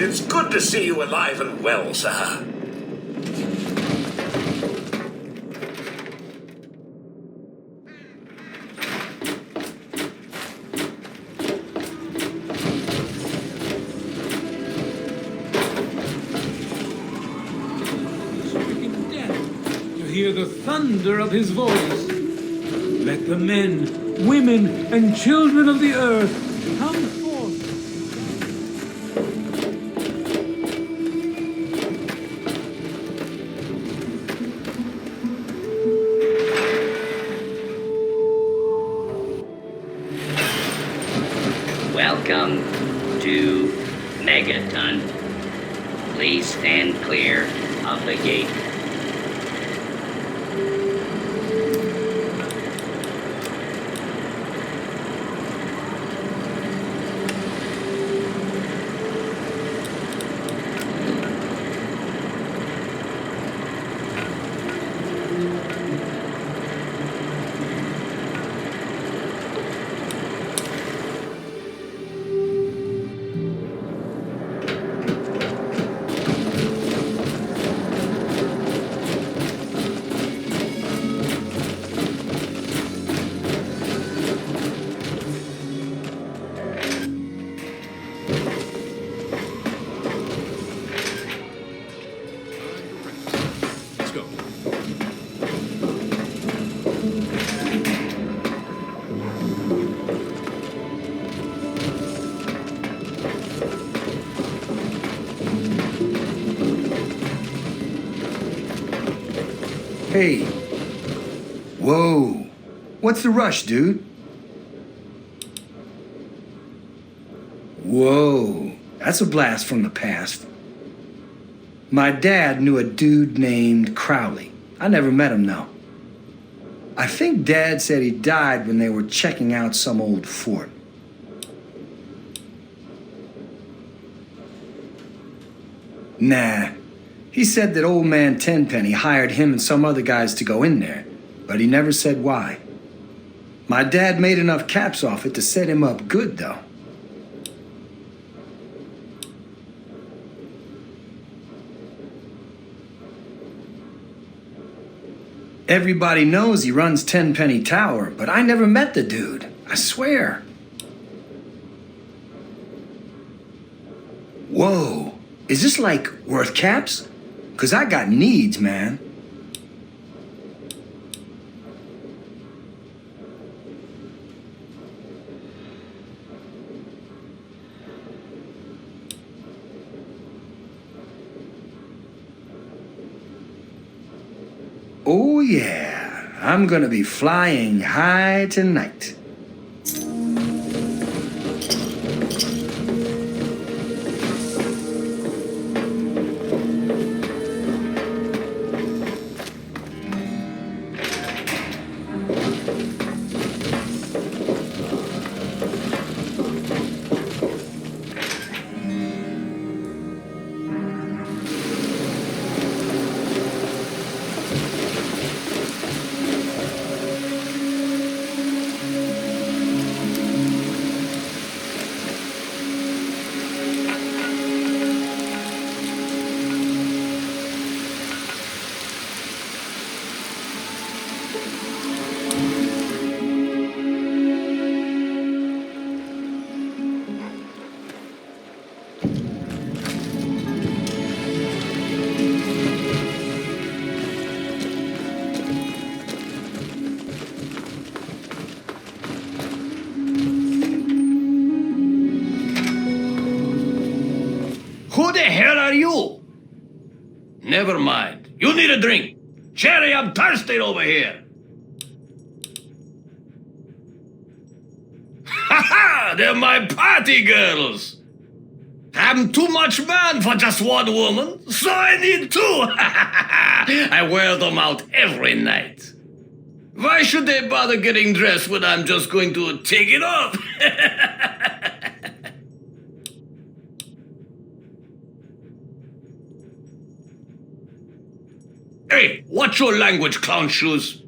It's good to see you alive and well, sir. Hear the thunder of his voice. Let the men, women, and children of the earth come forth. Welcome to Megaton. Please stand clear of the gate. Hey. Whoa. What's the rush, dude? Whoa. That's a blast from the past. My dad knew a dude named Crowley. I never met him, though. I think Dad said he died when they were checking out some old fort. Nah. He said that old man Tenpenny hired him and some other guys to go in there, but he never said why. My dad made enough caps off it to set him up good, though. Everybody knows he runs Tenpenny Tower, but I never met the dude. I swear. Whoa. Is this like worth caps? 'Cause I got needs, man. Oh yeah, I'm gonna be flying high tonight. Who the hell are you? Never mind. You need a drink. Cherry, I'm thirsty over here. Ha ha! They're my party girls. I'm too much man for just one woman, so I need two. I wear them out every night. Why should they bother getting dressed when I'm just going to take it off? Hey, watch your language, clown shoes.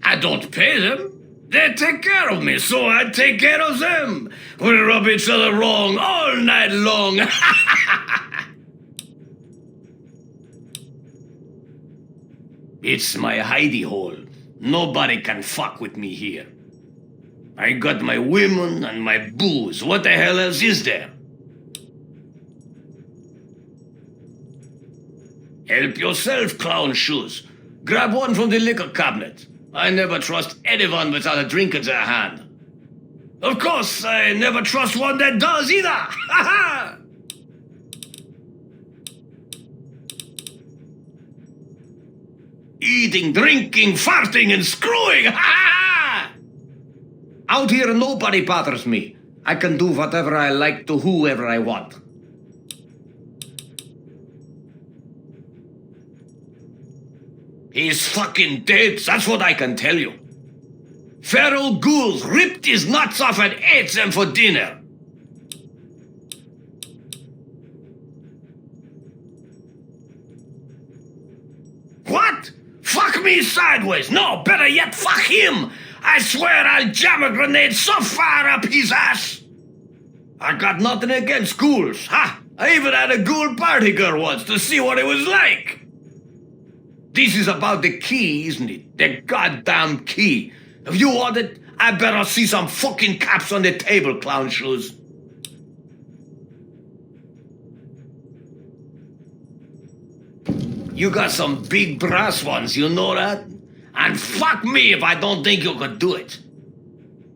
I don't pay them. They take care of me, so I take care of them. We rub each other wrong all night long. It's my hidey hole. Nobody can fuck with me here. I got my women and my booze. What the hell else is there? Help yourself, clown shoes. Grab one from the liquor cabinet. I never trust anyone without a drink in their hand. Of course, I never trust one that does either. Ha ha! Eating, drinking, farting, and screwing. Ha ha! Out here, nobody bothers me. I can do whatever I like to whoever I want. He's fucking dead, that's what I can tell you. Feral ghouls ripped his nuts off and ate them for dinner. What? Fuck me sideways. No, better yet, fuck him. I swear I'll jam a grenade so far up his ass. I got nothing against ghouls, huh? I even had a ghoul party girl once to see what it was like. This is about the key, isn't it? The goddamn key. If you want it, I better see some fucking caps on the table, clown shoes. You got some big brass ones, you know that? And fuck me if I don't think you could do it.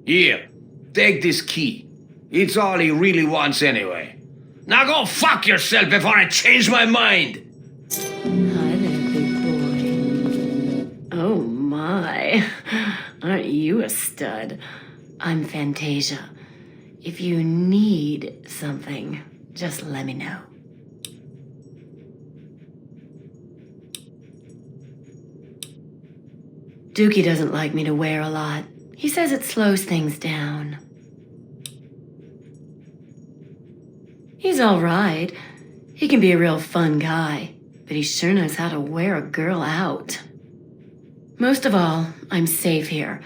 Here, take this key. It's all he really wants anyway. Now go fuck yourself before I change my mind. Hi there, big boy. Oh my, aren't you a stud? I'm Fantasia. If you need something, just let me know. Dookie doesn't like me to wear a lot. He says it slows things down. He's all right. He can be a real fun guy, but he sure knows how to wear a girl out. Most of all, I'm safe here.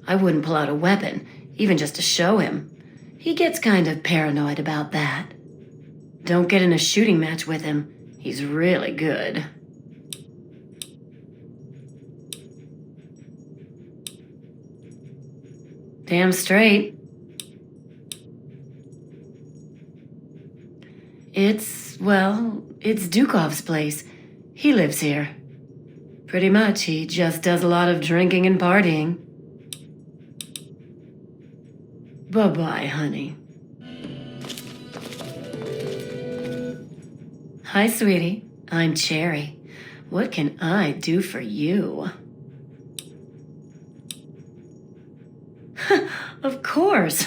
I wouldn't pull out a weapon, even just to show him. He gets kind of paranoid about that. Don't get in a shooting match with him. He's really good. Damn straight. It's Dukov's place. He lives here. Pretty much, he just does a lot of drinking and partying. Bye-bye, honey. Hi, sweetie. I'm Cherry. What can I do for you? Of course.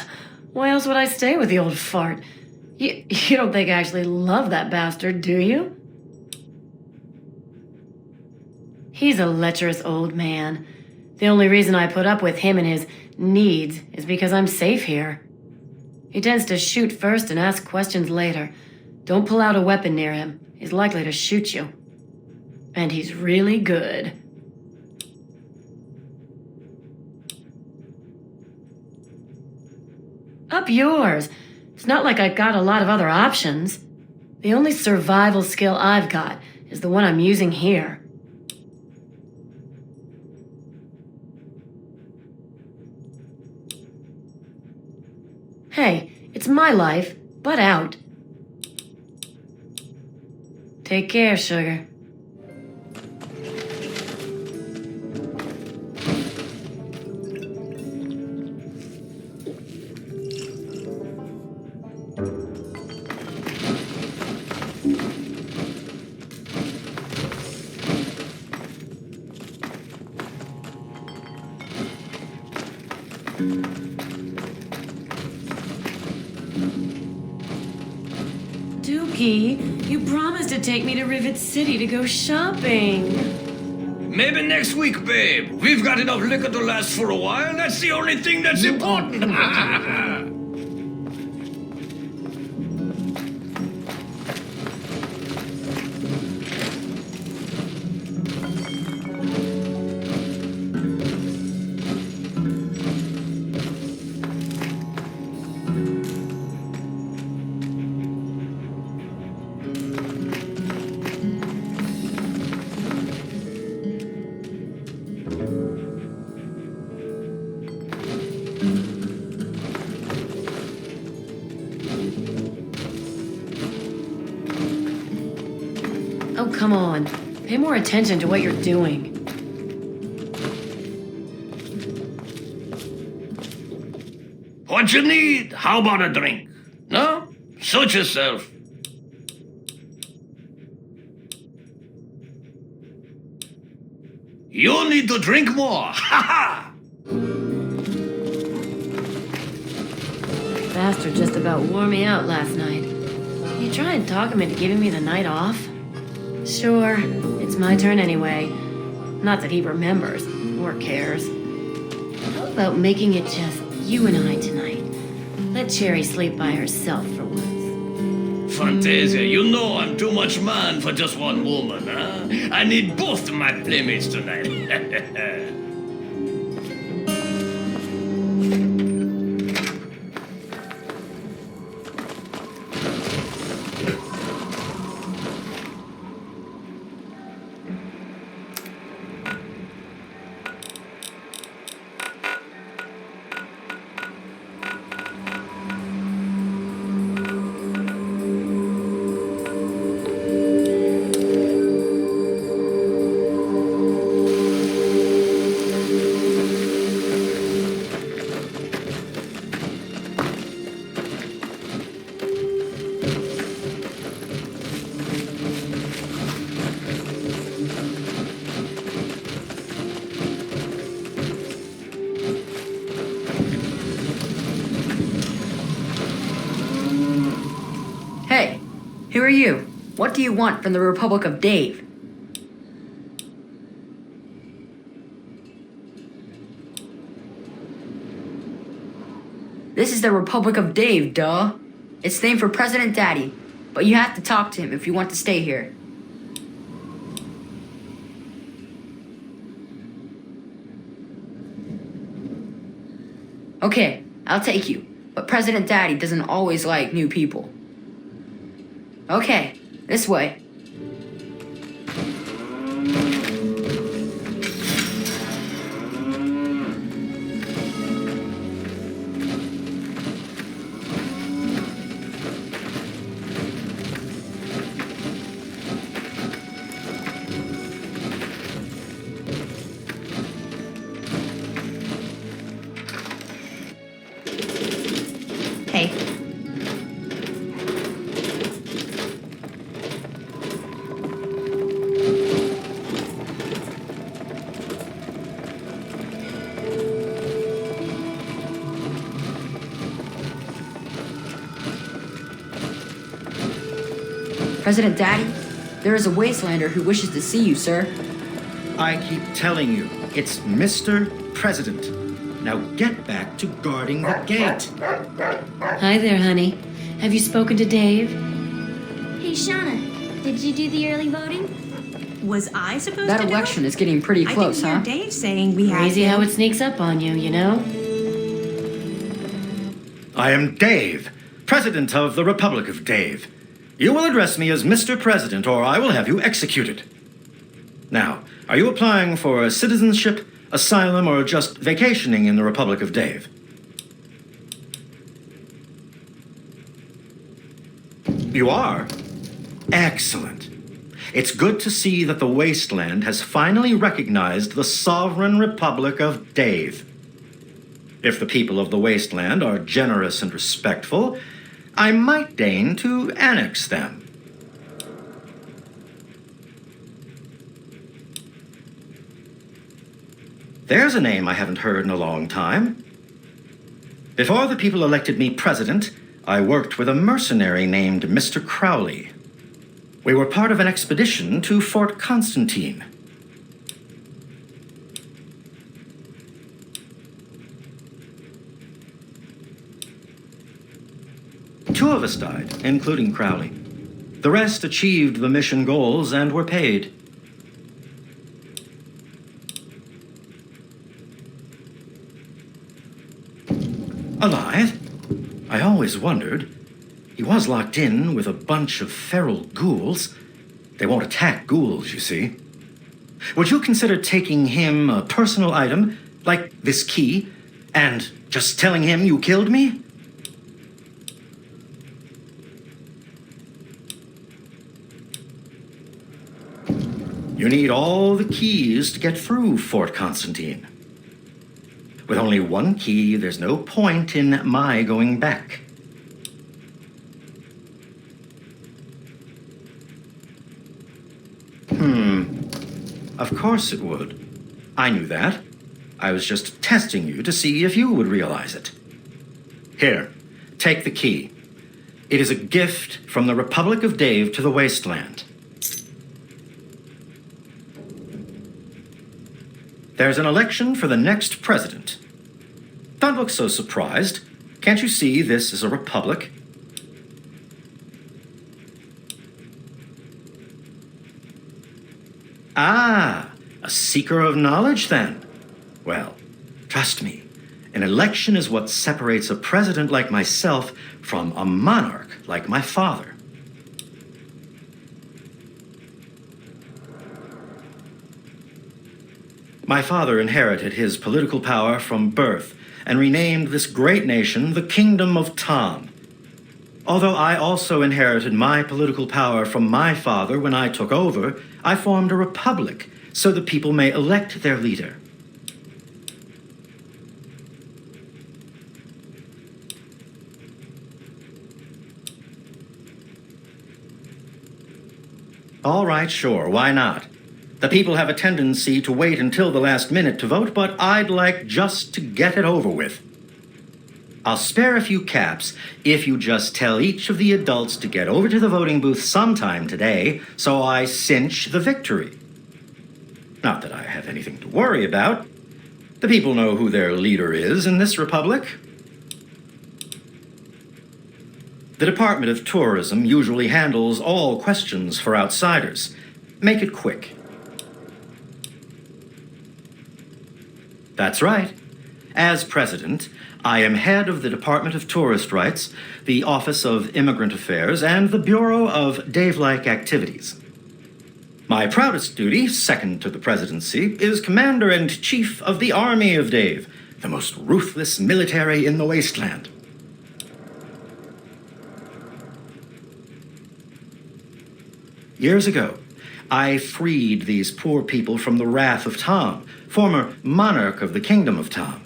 Why else would I stay with the old fart? You don't think I actually love that bastard, do you? He's a lecherous old man. The only reason I put up with him and his needs is because I'm safe here. He tends to shoot first and ask questions later. Don't pull out a weapon near him. He's likely to shoot you. And he's really good. Up yours. It's not like I got a lot of other options. The only survival skill I've got is the one I'm using here. Hey, it's my life, butt out. Take care, sugar. Dookie, you promised to take me to Rivet City to go shopping. Maybe next week, babe. We've got enough liquor to last for a while. That's the only thing that's important. come on. Pay more attention to what you're doing. What you need? How about a drink? No? Suit yourself. You need to drink more. Ha ha! Bastard just about wore me out last night. You try and talk him into giving me the night off? Sure, it's my turn anyway. Not that he remembers or cares. How about making it just you and I tonight? Let Cherry sleep by herself for once. Fantasia, you know I'm too much man for just one woman, huh? I need both my playmates tonight. Hey, who are you? What do you want from the Republic of Dave? This is the Republic of Dave, duh. It's named for President Daddy, but you have to talk to him if you want to stay here. Okay, I'll take you, but President Daddy doesn't always like new people. Okay, this way. Hey. President Daddy, there is a wastelander who wishes to see you, sir. I keep telling you, it's Mr. President. Now get back to guarding the gate. Hi there, honey. Have you spoken to Dave? Hey, Shauna, did you do the early voting? Was I supposed That to do election it? is getting pretty close, I huh? didn't hear Dave saying we had Crazy to. how it sneaks up on you, you know? I am Dave, President of the Republic of Dave. You will address me as Mr. President, or I will have you executed. Now, are you applying for citizenship, asylum, or just vacationing in the Republic of Dave? You are? Excellent. It's good to see that the wasteland has finally recognized the sovereign Republic of Dave. If the people of the wasteland are generous and respectful, I might deign to annex them. There's a name I haven't heard in a long time. Before the people elected me president, I worked with a mercenary named Mr. Crowley. We were part of an expedition to Fort Constantine. Two of us died, including Crowley. The rest achieved the mission goals and were paid. Alive? I always wondered. He was locked in with a bunch of feral ghouls. They won't attack ghouls, you see. Would you consider taking him a personal item, like this key, and just telling him you killed me? You need all the keys to get through Fort Constantine. With only one key, there's no point in my going back. Of course it would. I knew that. I was just testing you to see if you would realize it. Here, take the key. It is a gift from the Republic of Dave to the Wasteland. There's an election for the next president. Don't look so surprised. Can't you see this is a republic? Ah, a seeker of knowledge then. Well, trust me, an election is what separates a president like myself from a monarch like my father. My father inherited his political power from birth and renamed this great nation the Kingdom of Tom. Although I also inherited my political power from my father when I took over, I formed a republic so the people may elect their leader. All right, sure, why not? The people have a tendency to wait until the last minute to vote, but I'd like just to get it over with. I'll spare a few caps if you just tell each of the adults to get over to the voting booth sometime today, so I cinch the victory. Not that I have anything to worry about. The people know who their leader is in this republic. The Department of Tourism usually handles all questions for outsiders. Make it quick. That's right. As president, I am head of the Department of Tourist Rights, the Office of Immigrant Affairs, and the Bureau of Dave-like Activities. My proudest duty, second to the presidency, is Commander-in-Chief of the Army of Dave, the most ruthless military in the wasteland. Years ago, I freed these poor people from the wrath of Tom, former monarch of the Kingdom of Tom.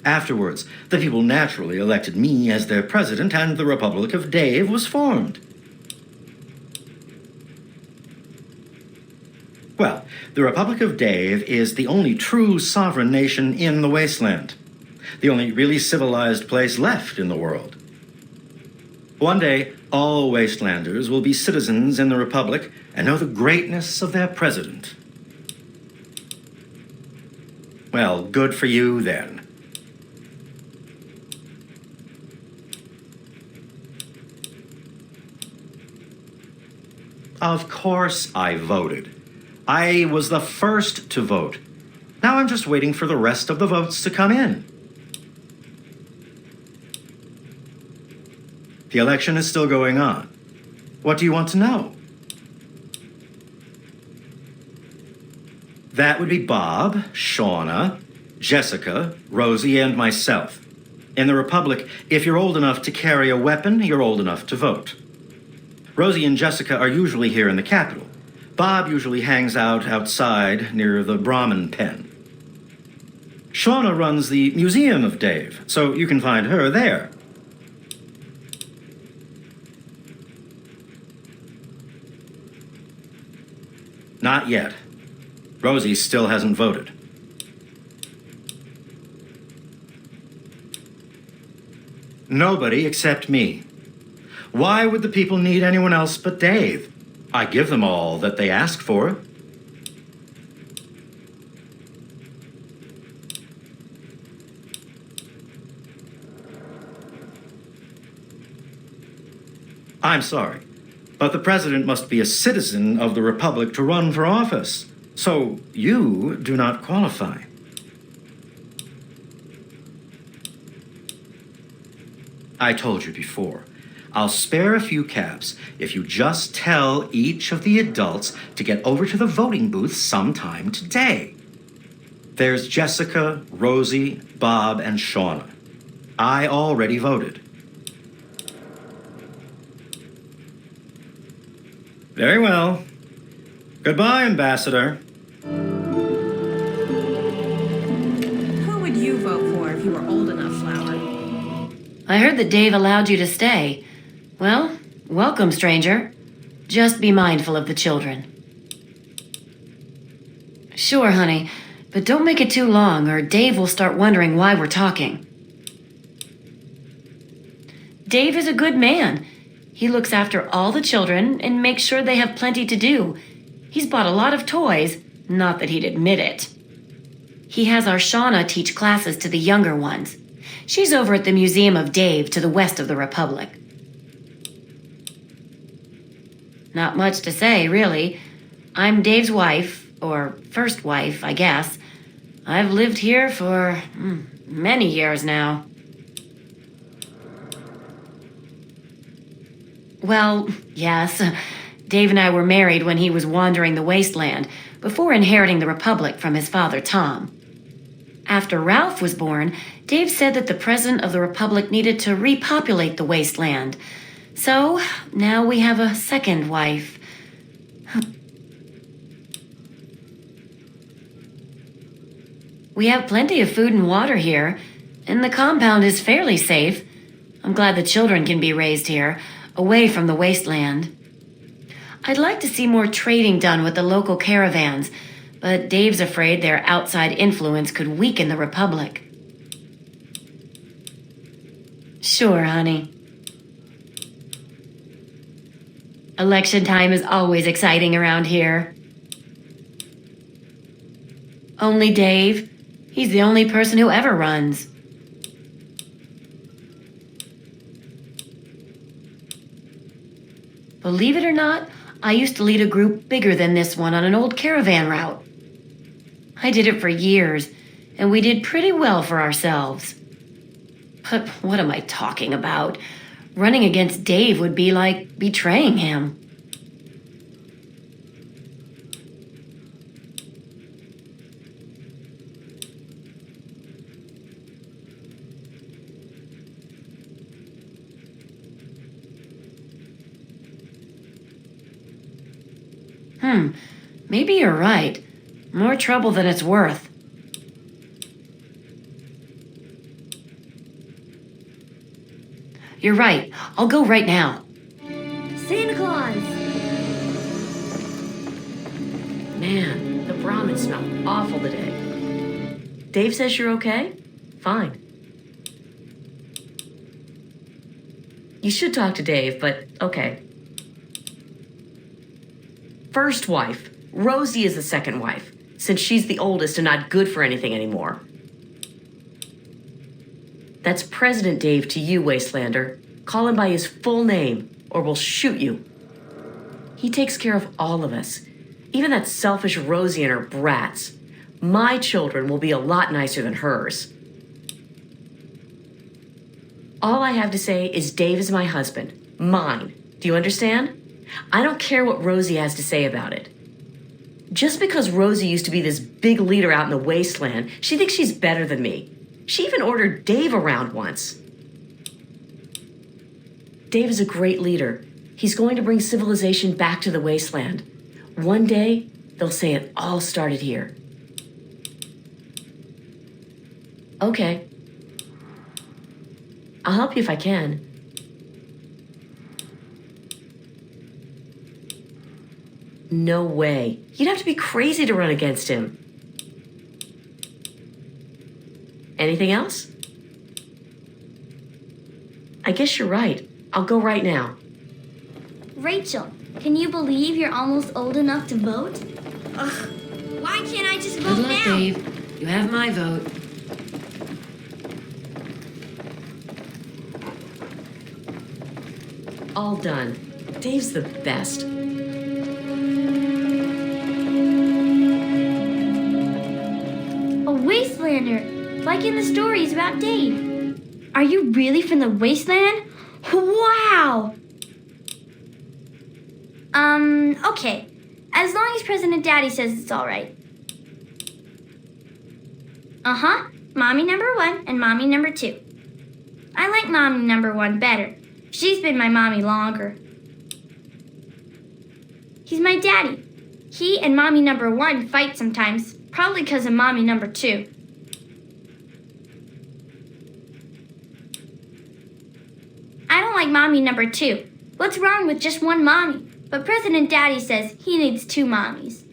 Afterwards, the people naturally elected me as their president, and the Republic of Dave was formed. Well, the Republic of Dave is the only true sovereign nation in the wasteland, the only really civilized place left in the world. One day, all wastelanders will be citizens in the Republic and know the greatness of their president. Well, good for you then. Of course I voted. I was the first to vote. Now I'm just waiting for the rest of the votes to come in. The election is still going on. What do you want to know? That would be Bob, Shauna, Jessica, Rosie, and myself. In the Republic, if you're old enough to carry a weapon, you're old enough to vote. Rosie and Jessica are usually here in the capital. Bob usually hangs out outside near the Brahmin pen. Shauna runs the Museum of Dave, so you can find her there. Not yet. Rosie still hasn't voted. Nobody except me. Why would the people need anyone else but Dave? I give them all that they ask for. I'm sorry, but the president must be a citizen of the Republic to run for office. So you do not qualify. I told you before. I'll spare a few caps if you just tell each of the adults to get over to the voting booth sometime today. There's Jessica, Rosie, Bob, and Shauna. I already voted. Very well. Goodbye, Ambassador. Who would you vote for if you were old enough, Flower? I heard that Dave allowed you to stay. Well, welcome, stranger. Just be mindful of the children. Sure, honey, but don't make it too long or Dave will start wondering why we're talking. Dave is a good man. He looks after all the children and makes sure they have plenty to do. He's bought a lot of toys, not that he'd admit it. He has our Shauna teach classes to the younger ones. She's over at the Museum of Dave to the west of the Republic. Not much to say, really. I'm Dave's wife, or first wife, I guess. I've lived here for many years now. Well, yes. Dave and I were married when he was wandering the wasteland, before inheriting the Republic from his father, Tom. After Ralph was born, Dave said that the President of the Republic needed to repopulate the wasteland. So, now we have a second wife. We have plenty of food and water here, and the compound is fairly safe. I'm glad the children can be raised here, away from the wasteland. I'd like to see more trading done with the local caravans, but Dave's afraid their outside influence could weaken the Republic. Sure, honey. Election time is always exciting around here. Only Dave. He's the only person who ever runs. Believe it or not, I used to lead a group bigger than this one on an old caravan route. I did it for years, and we did pretty well for ourselves. But what am I talking about? Running against Dave would be like betraying him. Maybe you're right. More trouble than it's worth. You're right. I'll go right now. Santa Claus! Man, the Brahmin smelled awful today. Dave says you're okay? Fine. You should talk to Dave, but okay. First wife. Rosie is the second wife, since she's the oldest and not good for anything anymore. That's President Dave to you, Wastelander. Call him by his full name, or we'll shoot you. He takes care of all of us, even that selfish Rosie and her brats. My children will be a lot nicer than hers. All I have to say is Dave is my husband. Mine. Do you understand? I don't care what Rosie has to say about it. Just because Rosie used to be this big leader out in the wasteland, she thinks she's better than me. She even ordered Dave around once. Dave is a great leader. He's going to bring civilization back to the wasteland. One day, they'll say it all started here. Okay. I'll help you if I can. No way. You'd have to be crazy to run against him. Anything else? I guess you're right. I'll go right now. Rachel, can you believe you're almost old enough to vote? Ugh, why can't I just vote Good luck, now? Dave. You have my vote. All done. Dave's the best. A wastelander, like in the stories about Dave. Are you really from the wasteland? Wow! Okay. As long as President Daddy says it's all right. Uh-huh. Mommy number 1 and Mommy number 2. I like Mommy number 1 better. She's been my mommy longer. He's my daddy. He and Mommy number 1 fight sometimes, probably because of Mommy number 2. I don't like Mommy number 2. What's wrong with just one mommy? But President Daddy says he needs 2 mommies.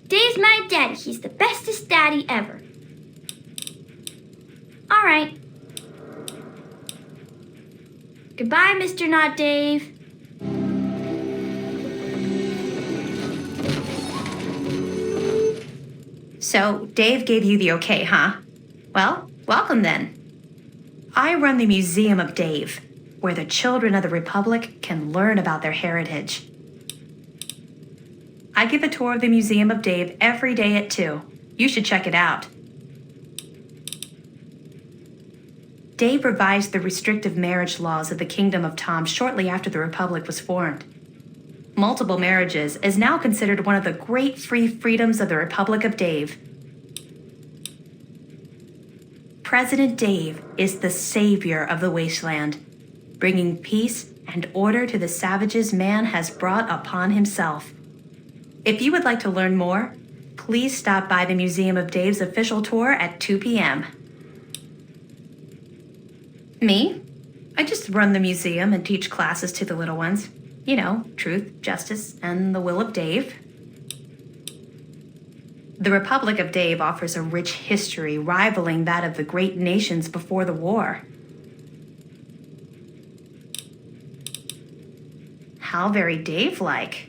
Dave's my daddy. He's the bestest daddy ever. All right. Goodbye, Mr. Not Dave. So, Dave gave you the okay, huh? Well, welcome then. I run the Museum of Dave, where the children of the Republic can learn about their heritage. I give a tour of the Museum of Dave every day at 2. You should check it out. Dave revised the restrictive marriage laws of the Kingdom of Tom shortly after the Republic was formed. Multiple marriages is now considered one of the great free freedoms of the Republic of Dave. President Dave is the savior of the wasteland, bringing peace and order to the savages man has brought upon himself. If you would like to learn more, please stop by the Museum of Dave's official tour at 2 p.m. Me? I just run the museum and teach classes to the little ones. You know, truth, justice, and the will of Dave. The Republic of Dave offers a rich history rivaling that of the great nations before the war. How very Dave-like.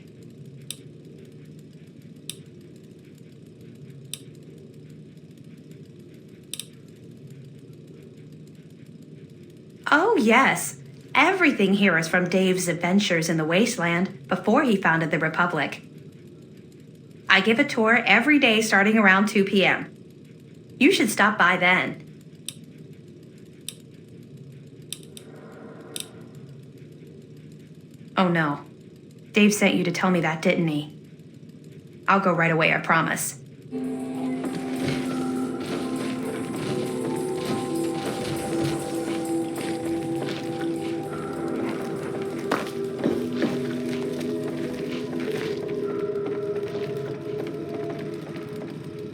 Oh, yes. Everything here is from Dave's adventures in the wasteland before he founded the Republic. I give a tour every day starting around 2 p.m. You should stop by then. Oh no. Dave sent you to tell me that, didn't he? I'll go right away, I promise.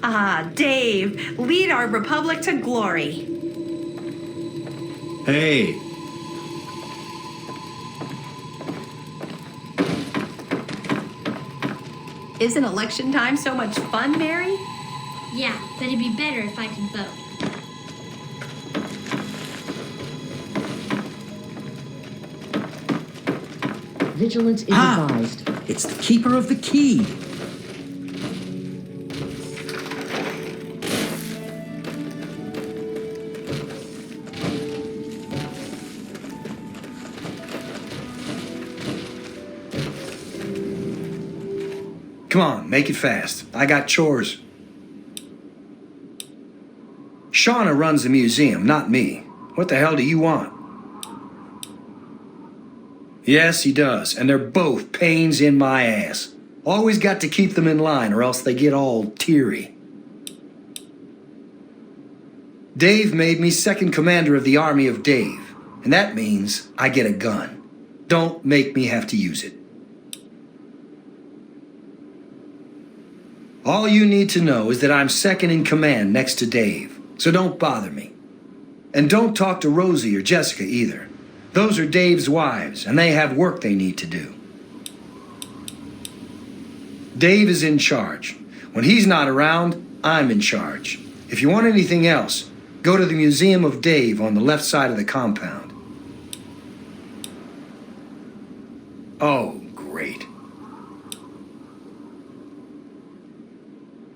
Ah, Dave, lead our Republic to glory. Hey. Isn't election time so much fun, Mary? Yeah, but it'd be better if I could vote. Vigilance is advised. It's the keeper of the key. Come on, make it fast. I got chores. Shauna runs the museum, not me. What the hell do you want? Yes, he does, and they're both pains in my ass. Always got to keep them in line or else they get all teary. Dave made me second commander of the Army of Dave, and that means I get a gun. Don't make me have to use it. All you need to know is that I'm second in command next to Dave, so don't bother me. And don't talk to Rosie or Jessica either. Those are Dave's wives, and they have work they need to do. Dave is in charge. When he's not around, I'm in charge. If you want anything else, go to the Museum of Dave on the left side of the compound. Oh, great.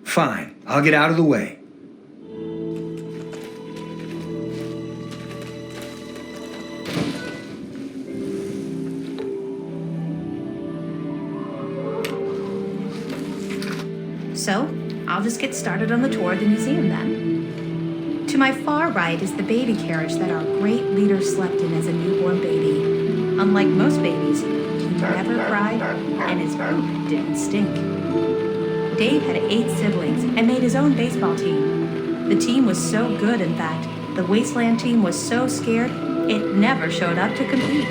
Fine, I'll get out of the way. So, I'll just get started on the tour of the museum then. To my far right is the baby carriage that our great leader slept in as a newborn baby. Unlike most babies, he never cried and his poop didn't stink. Dave had 8 siblings and made his own baseball team. The team was so good, in fact, the Wasteland team was so scared it never showed up to compete.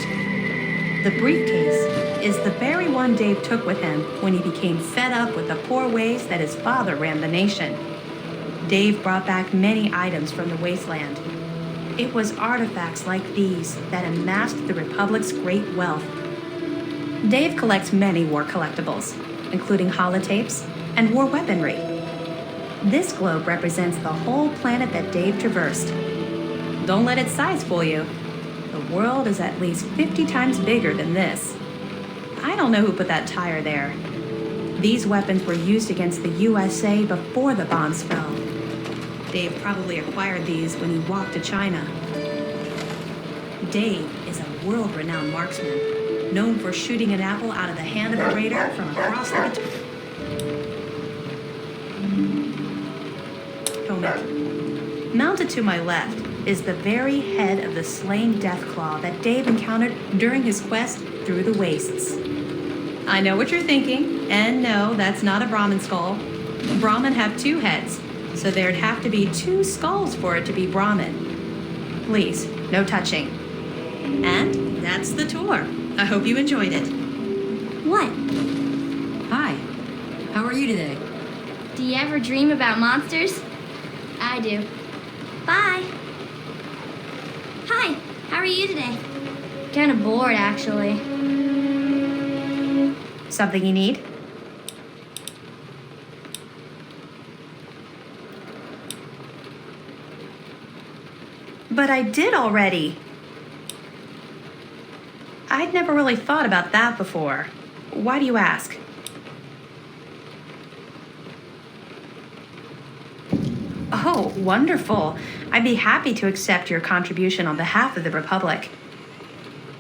The briefcase is the very one Dave took with him when he became fed up with the poor ways that his father ran the nation. Dave brought back many items from the wasteland. It was artifacts like these that amassed the Republic's great wealth. Dave collects many war collectibles, including holotapes and war weaponry. This globe represents the whole planet that Dave traversed. Don't let its size fool you. The world is at least 50 times bigger than this. I don't know who put that tire there. These weapons were used against the USA before the bombs fell. Dave probably acquired these when he walked to China. Dave is a world-renowned marksman, known for shooting an apple out of the hand of a raider from across the Potomac. Mounted to my left is the very head of the slain Deathclaw that Dave encountered during his quest through the wastes. I know what you're thinking, and no, that's not a Brahmin skull. Brahmin have two heads, so there'd have to be two skulls for it to be Brahmin. Please, no touching. And that's the tour. I hope you enjoyed it. What? Hi. How are you today? Do you ever dream about monsters? I do. Bye. Hi, how are you today? Kind of bored, actually. Something you need? But I did already. I'd never really thought about that before. Why do you ask? Oh, wonderful. I'd be happy to accept your contribution on behalf of the Republic.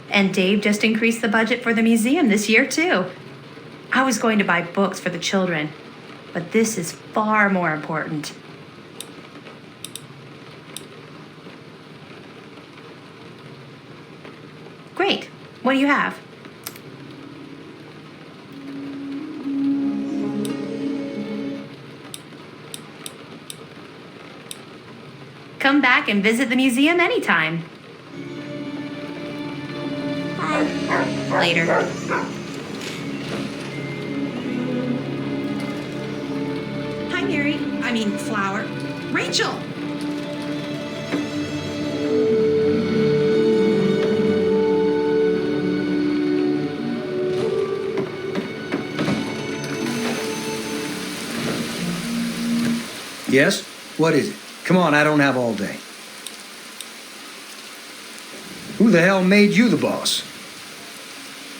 And Dave just increased the budget for the museum this year, too. I was going to buy books for the children, but this is far more important. Great. What do you have? Come back and visit the museum anytime. Bye. Later. Hi, Mary. I mean, Flower. Rachel! Yes? What is it? Come on, I don't have all day. Who the hell made you the boss?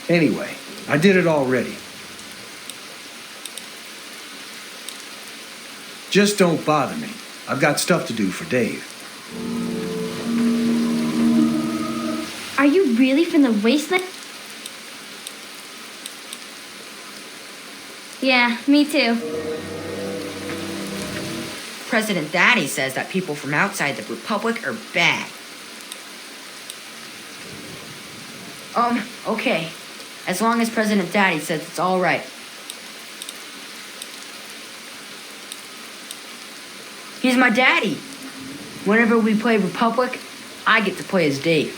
Anyway, I did it already. Just don't bother me. I've got stuff to do for Dave. Are you really from the wasteland? Yeah, me too. President Daddy says that people from outside the Republic are bad. Okay. As long as President Daddy says it's all right. He's my daddy. Whenever we play Republic, I get to play as Dave.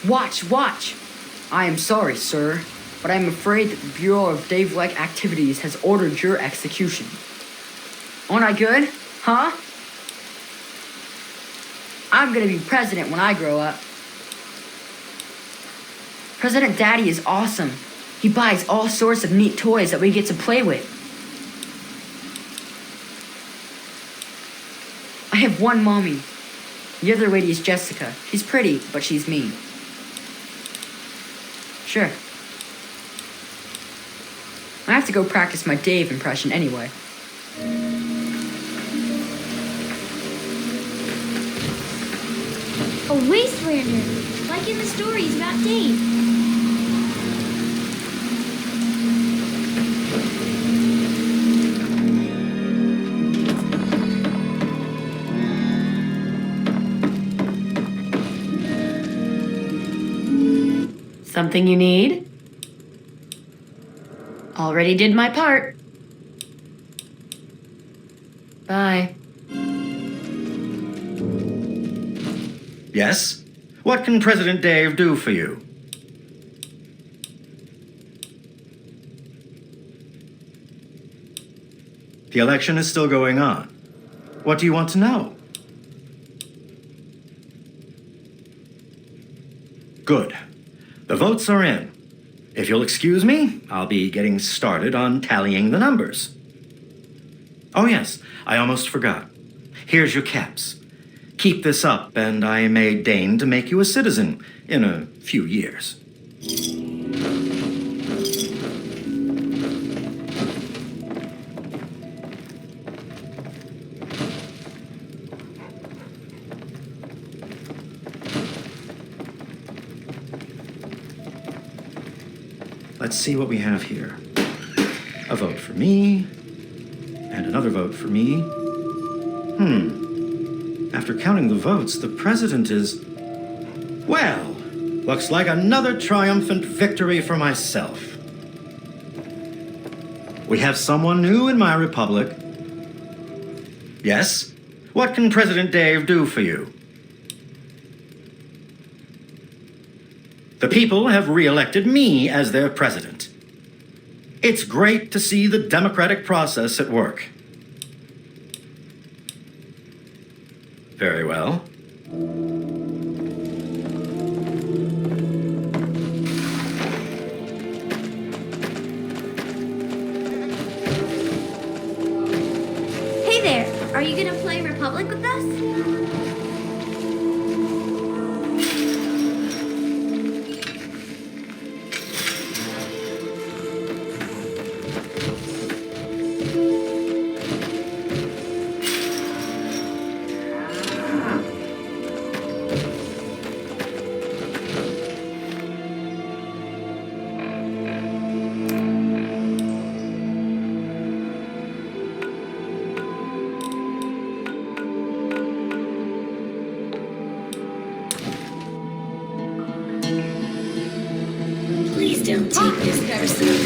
Watch. I am sorry, sir, but I'm afraid that the Bureau of Dave-like Activities has ordered your execution. Aren't I good? Huh? I'm gonna be president when I grow up. President Daddy is awesome. He buys all sorts of neat toys that we get to play with. I have one mommy. The other lady is Jessica. She's pretty, but she's mean. Sure. I have to go practice my Dave impression anyway. A wastelander, like in the stories about Dave. Something you need? Already did my part. Bye. Yes? What can President Dave do for you? The election is still going on. What do you want to know? Good. The votes are in. If you'll excuse me, I'll be getting started on tallying the numbers. Oh yes, I almost forgot. Here's your caps. Keep this up, and I may deign to make you a citizen in a few years. Let's see what we have here. A vote for me, and another vote for me. After counting the votes, the president is... Well, looks like another triumphant victory for myself. We have someone new in my republic. Yes? What can President Dave do for you? The people have re-elected me as their president. It's great to see the democratic process at work. Very well. Hey there, are you gonna play Republic with us? Please don't take this personally.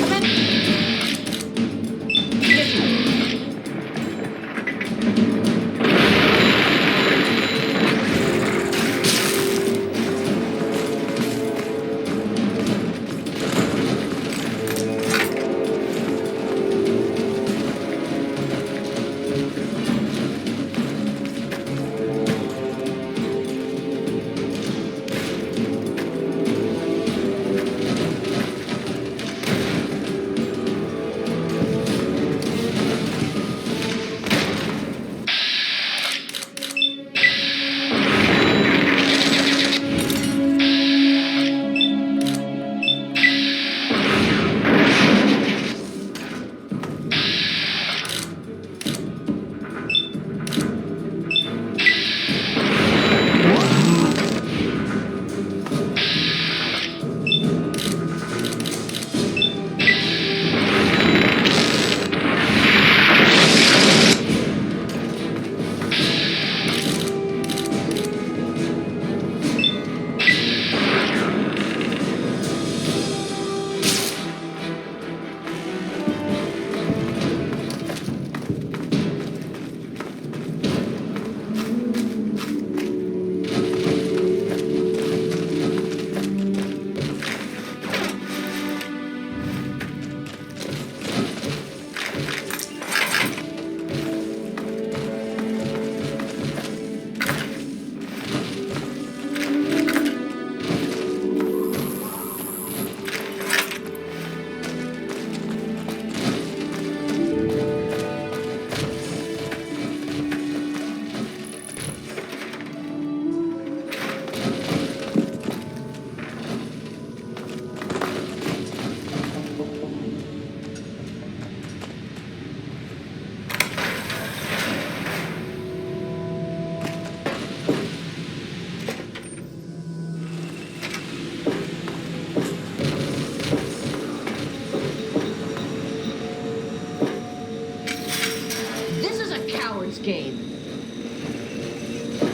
Game.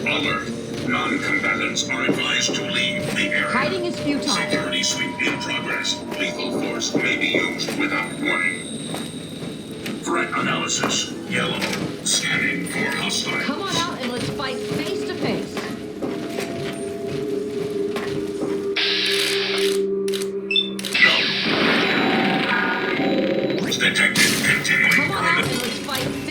Alert. Non-combatants are advised to leave the area. Hiding is futile. Security sweep in progress. Lethal force may be used without warning. Threat analysis. Yellow. Scanning for hostiles. Come on out and let's fight face to face. No. Detected. Continuing. Come on out and let's fight face to face.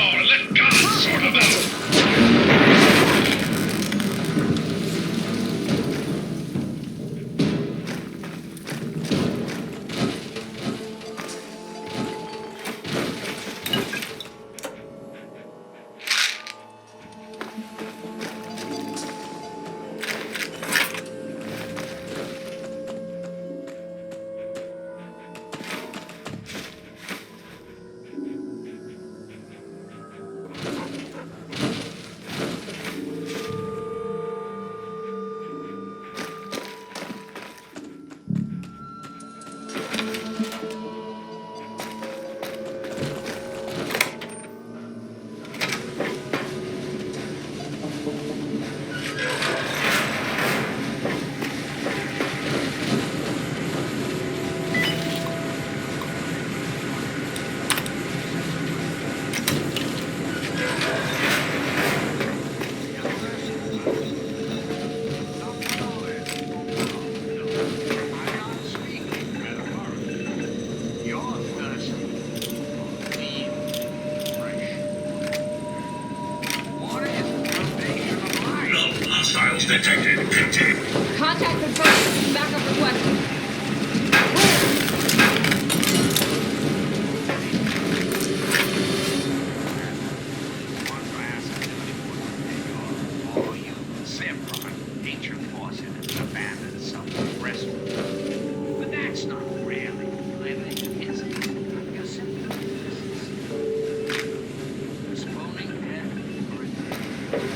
Oh, let God sort of out. Hostiles detected. Continue. Contact confirmed. Backup requested. But that's not really living, is it? You're simply postponing death for a day.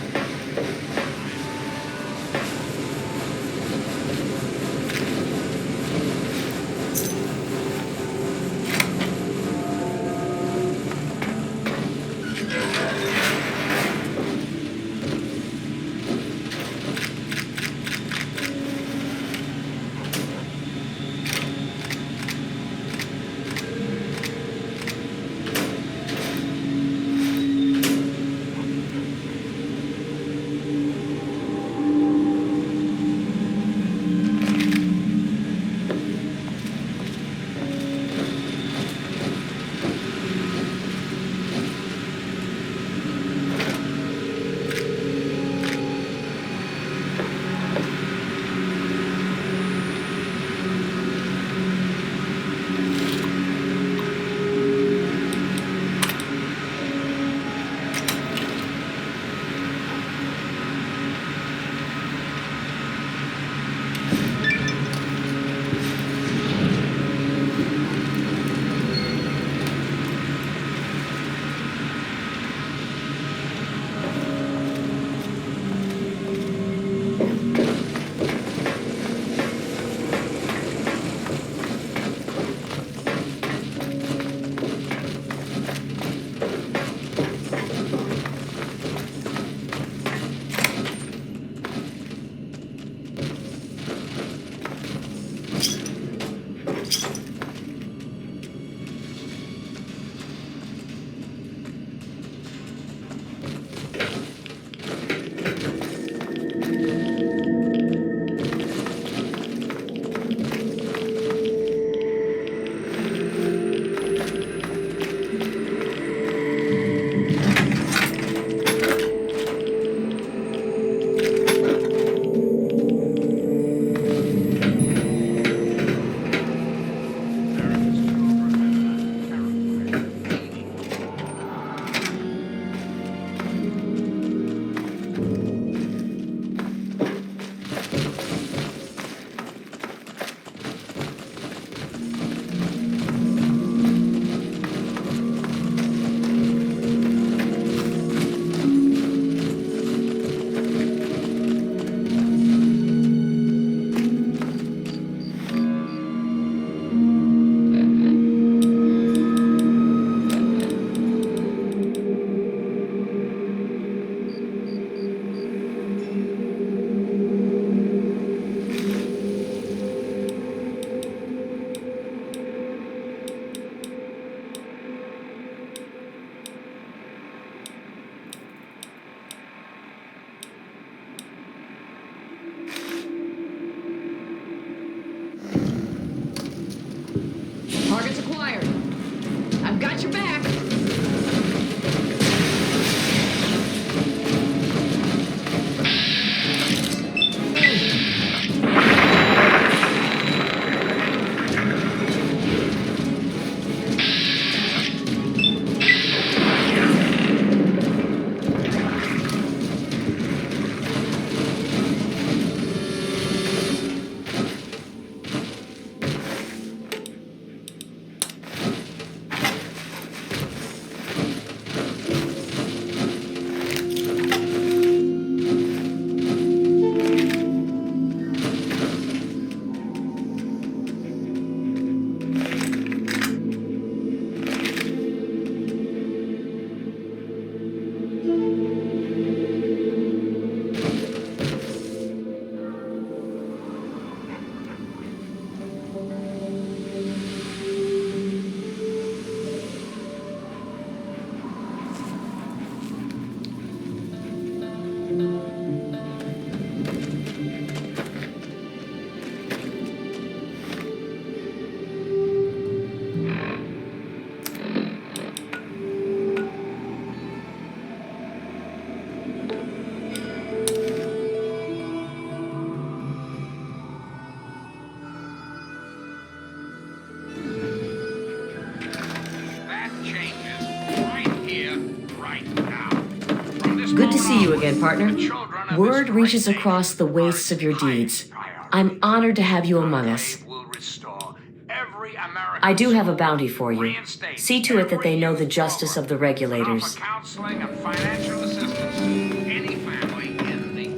Good to see you again, partner. Word reaches across the wastes of your deeds. I'm honored to have you among us. I do have a bounty for you. See to it that they know the justice of the regulators. Counseling and financial assistance to any family in need.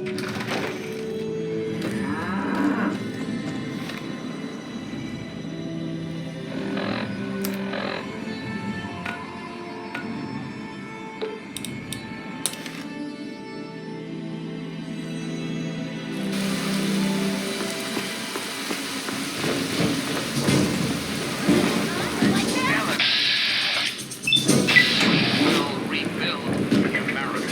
We'll rebuild the American family.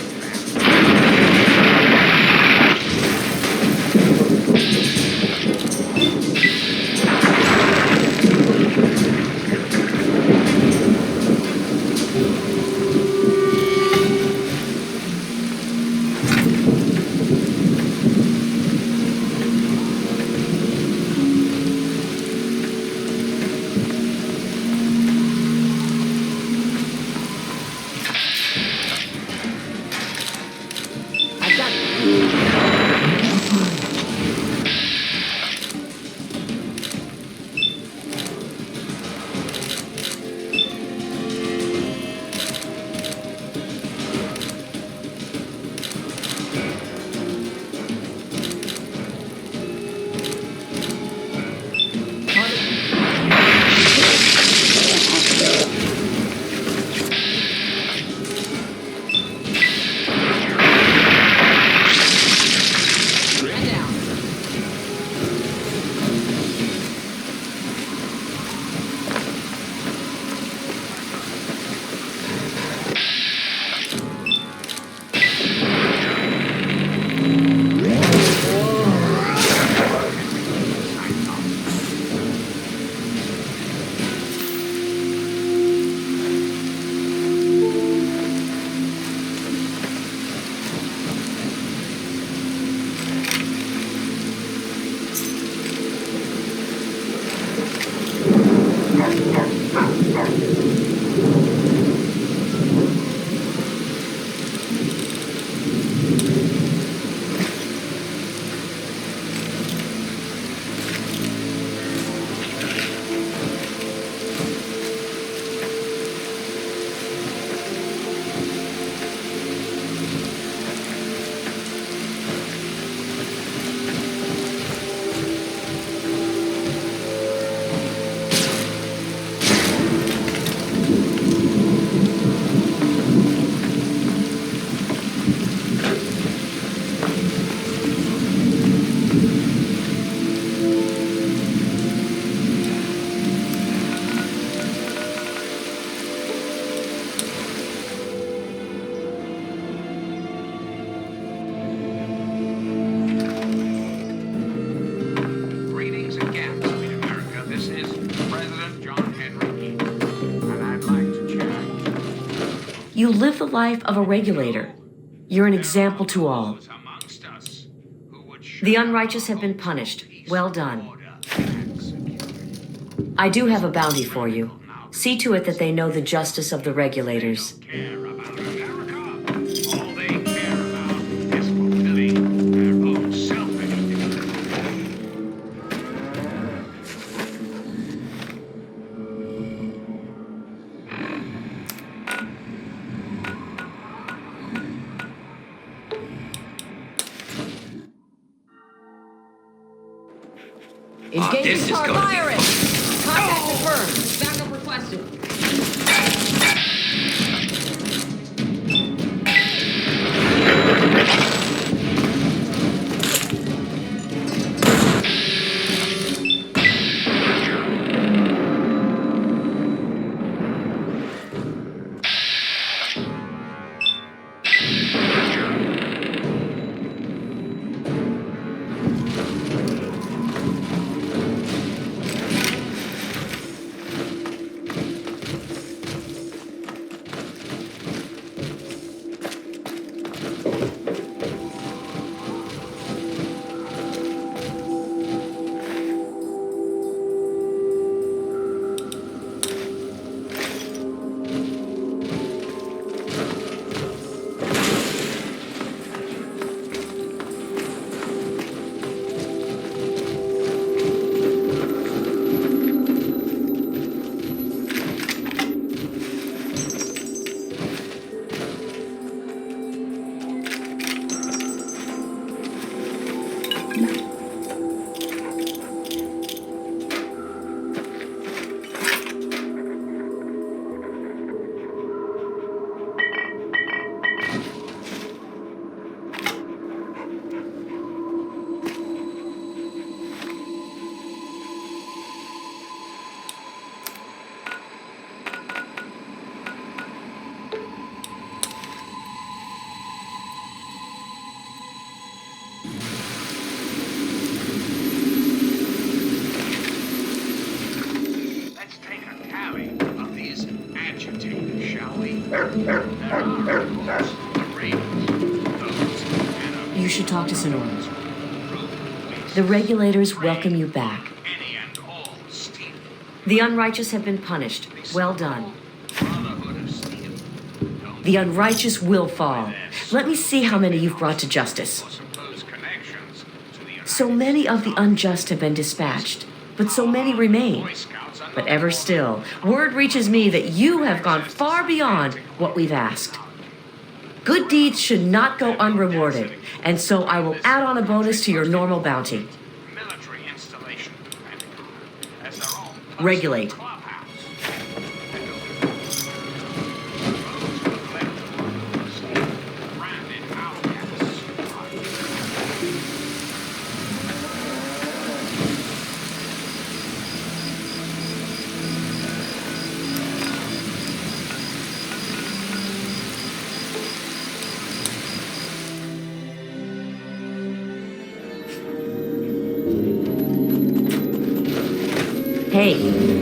You live the life of a regulator. You're an example to all. The unrighteous have been punished. Well done. I do have a bounty for you. See to it that they know the justice of the regulators. This is going to be fun. Contact confirmed. Backup requested. should talk to Sonora. The regulators welcome you back. The unrighteous have been punished. Well done. The unrighteous will fall. Let me see how many you've brought to justice. So many of the unjust have been dispatched, but so many remain. But ever still, word reaches me that you have gone far beyond what we've asked. Good deeds should not go unrewarded, and so I will add on a bonus to your normal bounty. Regulate. Hey.